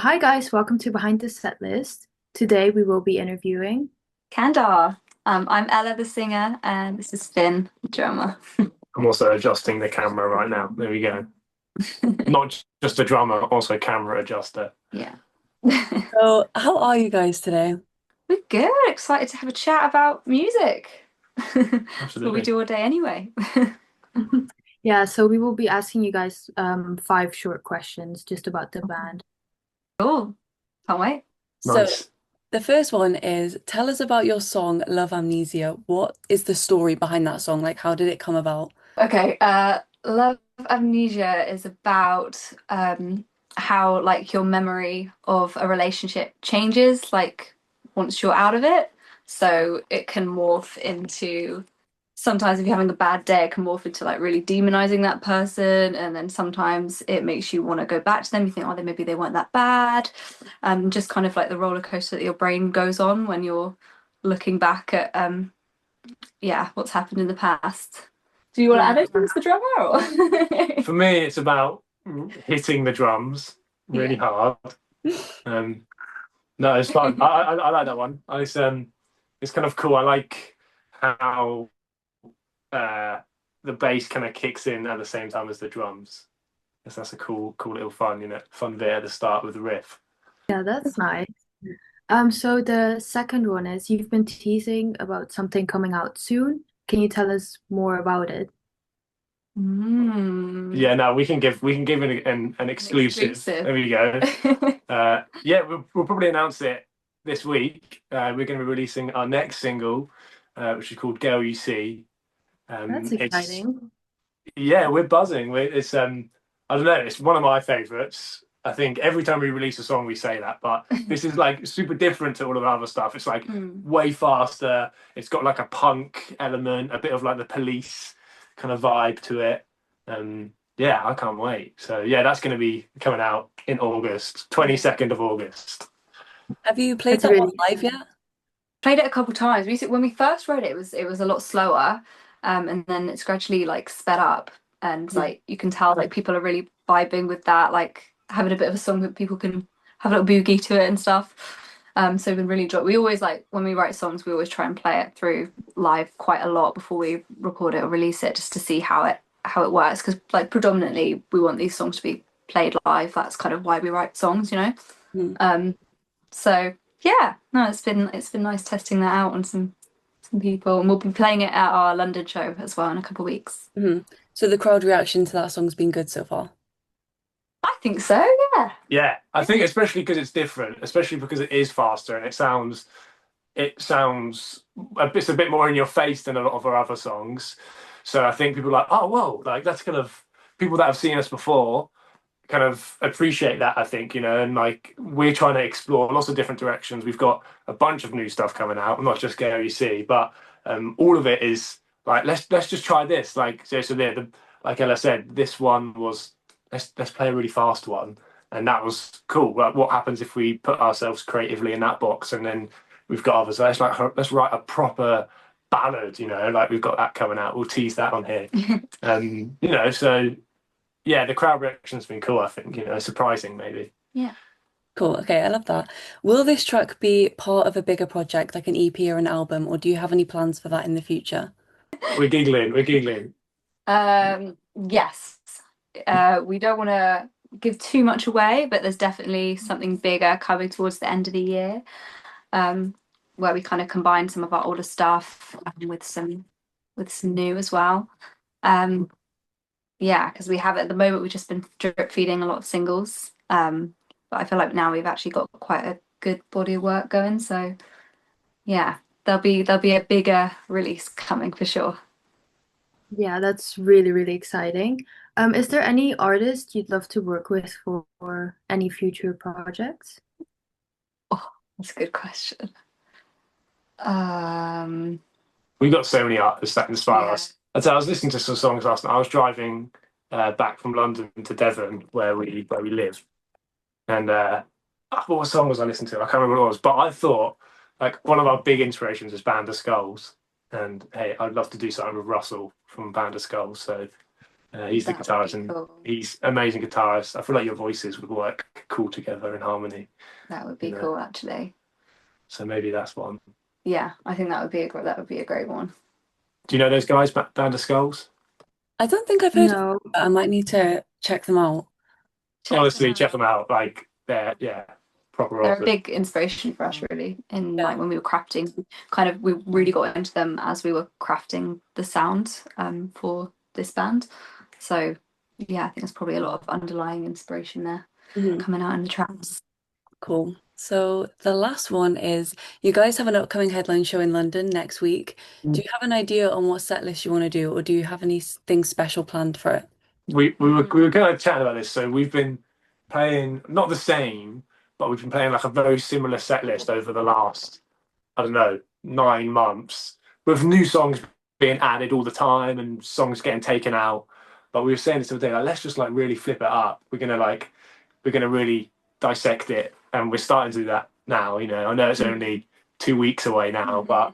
Hi guys, welcome to Behind the Set List. Today we will be interviewing. Candar. I'm Ella, the singer, and this is Finn, the drummer. I'm also adjusting the camera right now. There we go. Not just a drummer, also camera adjuster. Yeah. So, how are you guys today? We're good. Excited to have a chat about music. That's what we Absolutely. do all day anyway. Yeah, so we will be asking you guys five short questions just about the band. Cool. Can't wait. So, Nice. the first one is tell us about your song Love Amnesia. What is the story behind that song? Like, how did it come about? Okay, Love Amnesia is about how like your memory of a relationship changes like once you're out of it. So it can morph into sometimes if you're having a bad day, it can morph into like really demonizing that person, and then sometimes it makes you want to go back to them. You think, oh, they maybe they weren't that bad. Just kind of like the roller coaster that your brain goes on when you're looking back at yeah, what's happened in the past. Do you want to Yeah. add anything to the drummer or? For me, it's about hitting the drums really Yeah. hard. Um, no, it's fun. I like that one. It's kind of cool. I like how uh, the bass kind of kicks in at the same time as the drums. Guess that's a cool little fun bit at the start with the riff. Yeah, that's nice. So the second one is you've been teasing about something coming out soon. Can you tell us more about it? Mm, Yeah, no, we can give an an exclusive. exclusive. There we go. Yeah, we'll probably announce it this week. We're going to be releasing our next single, which is called "Girl You See." That's It's exciting. Yeah, we're buzzing. It's I don't know, it's one of my favorites. I think every time we release a song, we say that, but this is like super different to all of our other stuff. It's like Mm. way faster. It's got like a punk element, a bit of like the Police kind of vibe to it. Yeah, I can't wait. So yeah, that's going to be coming out in August, 22nd of August. Have you played That's that one really live yet? Played it a couple times. When we first wrote it, it was a lot slower, and then it's gradually like sped up, and yeah. like you can tell like people are really vibing with that, like having a bit of a song that people can have a little boogie to it and stuff. So we've been really enjoy. We always like when we write songs, we always try and play it through live quite a lot before we record it or release it, just to see how it works. Because like predominantly, we want these songs to be played live. That's kind of why we write songs, you know. Mhm. Um, so yeah, no, it's been nice testing that out on some people, and we'll be playing it at our London show as well in a couple of weeks. Mhm. So the crowd reaction to that song's been good so far. I think so, yeah. Yeah, I think especially because it's different, especially because it is faster and it sounds it's a bit more in your face than a lot of our other songs. So I think people are like, oh, whoa, like that's kind of people that have seen us before kind of appreciate that, I think, and like we're trying to explore lots of different directions. We've got a bunch of new stuff coming out, not just Go You See, but all of it is like let's just try this. Like so there, like Ella said, this one was let's play a really fast one, and that was cool. Like what happens if we put ourselves creatively in that box, and then we've got others. Let's write a proper ballad, like we've got that coming out. We'll tease that on here. So yeah, the crowd reaction's been cool, I think, surprising maybe. Yeah. Cool. Okay, I love that. Will this track be part of a bigger project like an EP or an album, or do you have any plans for that in the future? We're giggling. Yes. We don't want to give too much away, but there's definitely something bigger coming towards the end of the year, um, where we kind of combine some of our older stuff with some new as well. Um, Yeah, because we have at the moment we've just been drip feeding a lot of singles. But I feel like now we've actually got quite a good body of work going. So yeah, there'll be a bigger release coming for sure. Yeah, that's really, really exciting. Is there any artist you'd love to work with for any future projects? Oh, that's a good question. Um, We've got so many artists that inspire yeah. us. I was listening to some songs last night. I was driving back from London to Devon, where we live, and what song was I listening to? I can't remember what it was, but I thought like one of our big inspirations is Band of Skulls, and hey, I'd love to do something with Russell from Band of Skulls. So He's the That would guitarist, be and cool. he's amazing guitarist. I feel like your voices would work cool together in harmony, That would you be know. cool, actually. So maybe that's one. Yeah, I think that would be a great one. Do you know those guys, Band of Skulls? I don't think I've heard of them, No. but I might need to check them out. Check them Honestly, check out. them out. Like they're proper They're a awesome. big inspiration for us, really. In Yeah. like when we were crafting, kind of we really got into them as we were crafting the sound for this band. So yeah, I think there's probably a lot of underlying inspiration there Mhm. coming out in the tracks. Cool. So the last one is you guys have an upcoming headline show in London next week. Do you have an idea on what set list you want to do, or do you have anything special planned for it? We were kind of chatting about this. So we've been playing not the same, but we've been playing like a very similar set list over the last, I don't know, 9 months, with new songs being added all the time and songs getting taken out. But we were saying this the other day, like let's just like really flip it up. We're gonna really dissect it, and we're starting to do that now. I know it's only 2 weeks away now, but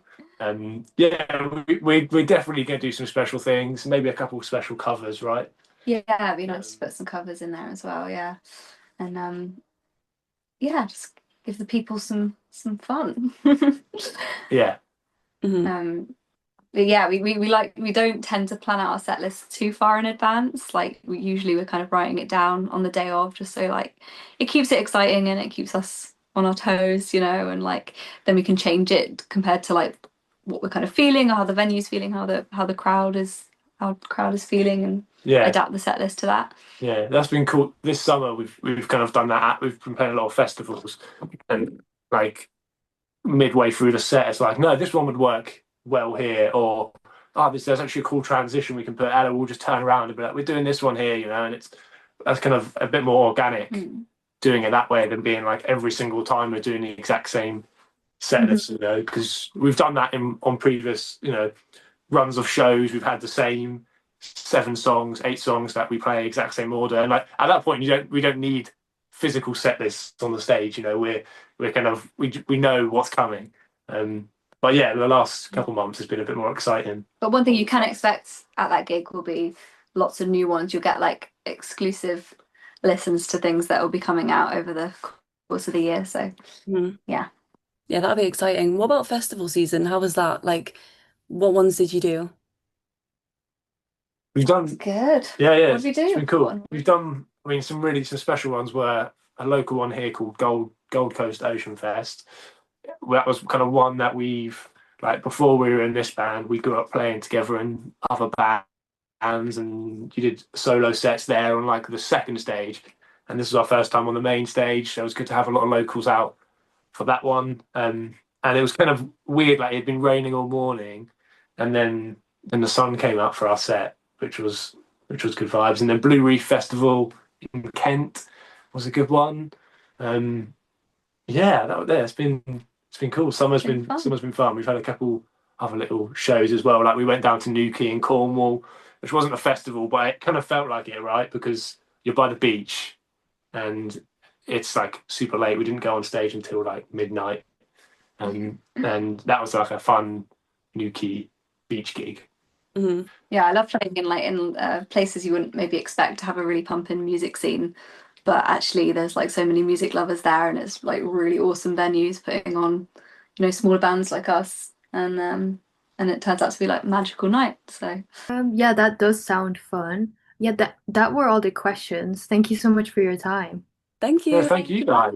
yeah, we're definitely gonna do some special things, maybe a couple of special covers, right? Yeah, it'd be nice to Um, put some covers in there as well. Yeah, and yeah, just give the people some fun. yeah, Hmm. um, but yeah, we don't tend to plan out our set list too far in advance. Like we're kind of writing it down on the day of, just so like it keeps it exciting and it keeps us on our toes, and like then we can change it compared to like what we're kind of feeling or how the venue's feeling, how the crowd is feeling, and yeah. adapt the set list to that. Yeah, that's been cool. This summer we've kind of done that. We've been playing a lot of festivals, and like midway through the set, it's like, no, this one would work well here, or there's actually a cool transition we can put. Ella, we'll just turn around and be like, we're doing this one here, and that's kind of a bit more organic Mm. doing it that way than being like every single time we're doing the exact same set Mhm. list, because we've done that on previous, runs of shows. We've had the same 7 songs, 8 songs that we play exact same order, and like at that point, we don't need physical set lists on the stage. We're kind of we know what's coming. But yeah, the last couple months has been a bit more exciting. But one thing you can expect at that gig will be lots of new ones. You'll get like exclusive listens to things that will be coming out over the course of the year. So Hmm. yeah. Yeah, that'd be exciting. What about festival season? How was that? Like, what ones did you do? We've That's done good. Yeah, What did we it's do? been cool. We've done, I mean, some special ones were a local one here called Gold Coast Ocean Fest. That was kind of one that we've like before we were in this band, we grew up playing together in other bands, and you did solo sets there on like the second stage. And this was our first time on the main stage, so it was good to have a lot of locals out for that one. And it was kind of weird, like it had been raining all morning, and then the sun came out for our set, which was good vibes. And then Blue Reef Festival in Kent was a good one. Um, yeah, it's been cool. It's been fun. Summer's been fun. We've had a couple other little shows as well. Like we went down to Newquay in Cornwall, which wasn't a festival, but it kind of felt like it, right? Because you're by the beach and it's like super late. We didn't go on stage until like midnight, and that was like a fun Newquay beach gig. Hmm. Yeah, I love playing in places you wouldn't maybe expect to have a really pumping music scene, but actually there's like so many music lovers there, and it's like really awesome venues putting on, smaller bands like us, and it turns out to be like magical night. So Yeah, that does sound fun. Yeah, that were all the questions. Thank you so much for your time. Thank Yeah, you. thank you guys.